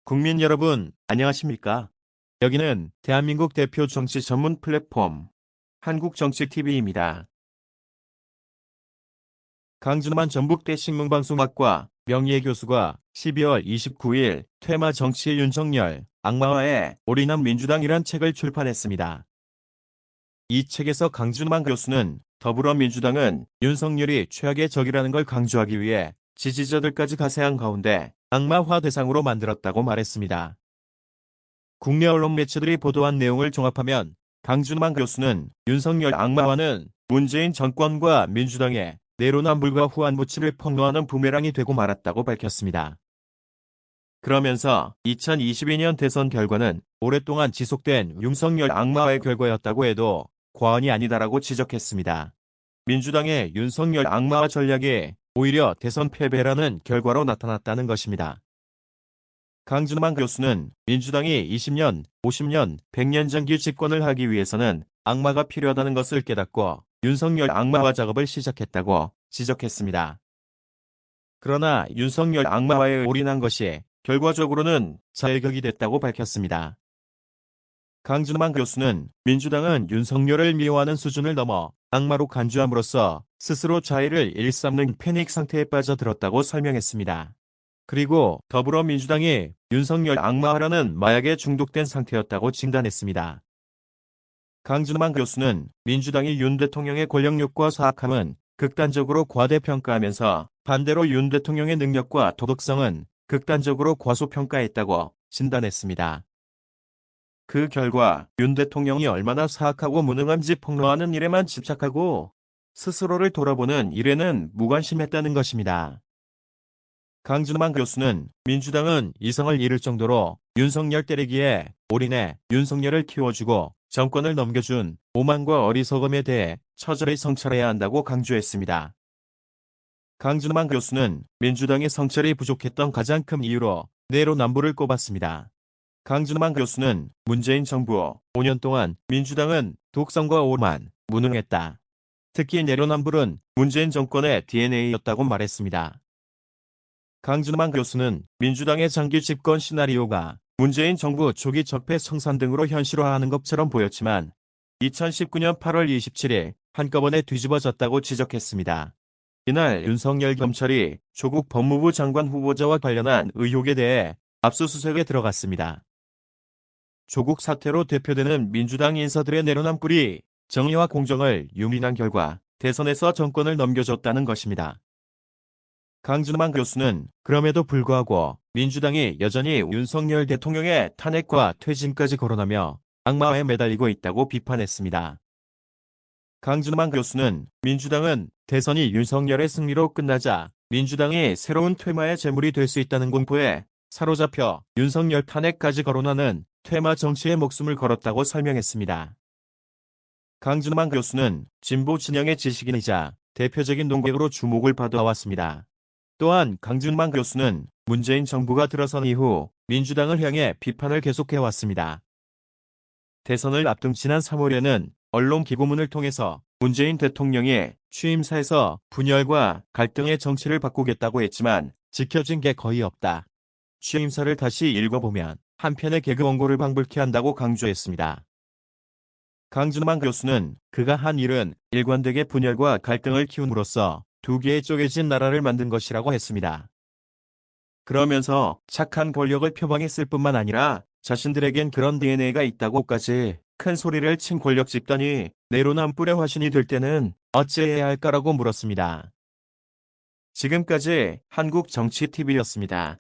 국민 여러분, 안녕하십니까? 여기는 대한민국 대표 정치 전문 플랫폼 한국정치TV입니다. 강준만 전북대 신문방송학과 명예 교수가 12월 29일 퇴마 정치의 윤석열, 악마화에 올인한 민주당이란 책을 출판했습니다. 이 책에서 강준만 교수는 더불어민주당은 윤석열이 최악의 적이라는 걸 강조하기 위해 지지자들까지 가세한 가운데 악마화 대상으로 만들었다고 말했습니다. 국내 언론 매체들이 보도한 내용을 종합하면 강준만 교수는 윤석열 악마화는 문재인 정권과 민주당의 내로남불과 후한무치를 폭로하는 부메랑이 되고 말았다고 밝혔습니다. 그러면서 2022년 대선 결과는 오랫동안 지속된 윤석열 악마화의 결과였다고 해도 과언이 아니다라고 지적했습니다. 민주당의 윤석열 악마화 전략이 오히려 대선 패배라는 결과로 나타났다는 것입니다. 강준만 교수는 민주당이 20년, 50년, 100년 장기 집권을 하기 위해서는 악마가 필요하다는 것을 깨닫고 윤석열 악마화 작업을 시작했다고 지적했습니다. 그러나 윤석열 악마화에 올인한 것이 결과적으로는 자해격이 됐다고 밝혔습니다. 강준만 교수는 민주당은 윤석열을 미워하는 수준을 넘어 악마로 간주함으로써 스스로 자해를 일삼는 패닉 상태에 빠져들었다고 설명했습니다. 그리고 더불어민주당이 윤석열 악마화라는 마약에 중독된 상태였다고 진단했습니다. 강준만 교수는 민주당이 윤 대통령의 권력욕과 사악함은 극단적으로 과대평가하면서 반대로 윤 대통령의 능력과 도덕성은 극단적으로 과소평가했다고 진단했습니다. 그 결과 윤 대통령이 얼마나 사악하고 무능한지 폭로하는 일에만 집착하고 스스로를 돌아보는 일에는 무관심했다는 것입니다. 강준만 교수는 민주당은 이성을 잃을 정도로 윤석열 때리기에 올인해 윤석열을 키워주고 정권을 넘겨준 오만과 어리석음에 대해 처절히 성찰해야 한다고 강조했습니다. 강준만 교수는 민주당의 성찰이 부족했던 가장 큰 이유로 내로남불을 꼽았습니다. 강준만 교수는 문재인 정부 5년 동안 민주당은 독성과 오만, 무능했다. 특히 내로남불은 문재인 정권의 DNA였다고 말했습니다. 강준만 교수는 민주당의 장기 집권 시나리오가 문재인 정부 초기 적폐 청산 등으로 현실화하는 것처럼 보였지만 2019년 8월 27일 한꺼번에 뒤집어졌다고 지적했습니다. 이날 윤석열 경찰이 조국 법무부 장관 후보자와 관련한 의혹에 대해 압수수색에 들어갔습니다. 조국 사태로 대표되는 민주당 인사들의 내로남불이 정의와 공정을 유린한 결과 대선에서 정권을 넘겨줬다는 것입니다. 강준만 교수는 그럼에도 불구하고 민주당이 여전히 윤석열 대통령의 탄핵과 퇴진까지 거론하며 악마화에 매달리고 있다고 비판했습니다. 강준만 교수는 민주당은 대선이 윤석열의 승리로 끝나자 민주당이 새로운 퇴마의 제물이 될 수 있다는 공포에 사로잡혀 윤석열 탄핵까지 거론하는 퇴마 정치에 목숨을 걸었다고 설명했습니다. 강준만 교수는 진보 진영의 지식인이자 대표적인 논객으로 주목을 받아왔습니다. 또한 강준만 교수는 문재인 정부가 들어선 이후 민주당을 향해 비판을 계속해왔습니다. 대선을 앞둔 지난 3월에는 언론 기고문을 통해서 문재인 대통령이 취임사에서 분열과 갈등의 정치를 바꾸겠다고 했지만 지켜진 게 거의 없다. 취임사를 다시 읽어보면 한편의 개그 원고를 방불케 한다고 강조했습니다. 강준만 교수는 그가 한 일은 일관되게 분열과 갈등을 키움으로써 두 개의 쪼개진 나라를 만든 것이라고 했습니다. 그러면서 착한 권력을 표방했을 뿐만 아니라 자신들에겐 그런 DNA가 있다고까지 큰 소리를 친 권력 집단이 내로남불의 화신이 될 때는 어찌해야 할까라고 물었습니다. 지금까지 한국정치TV였습니다.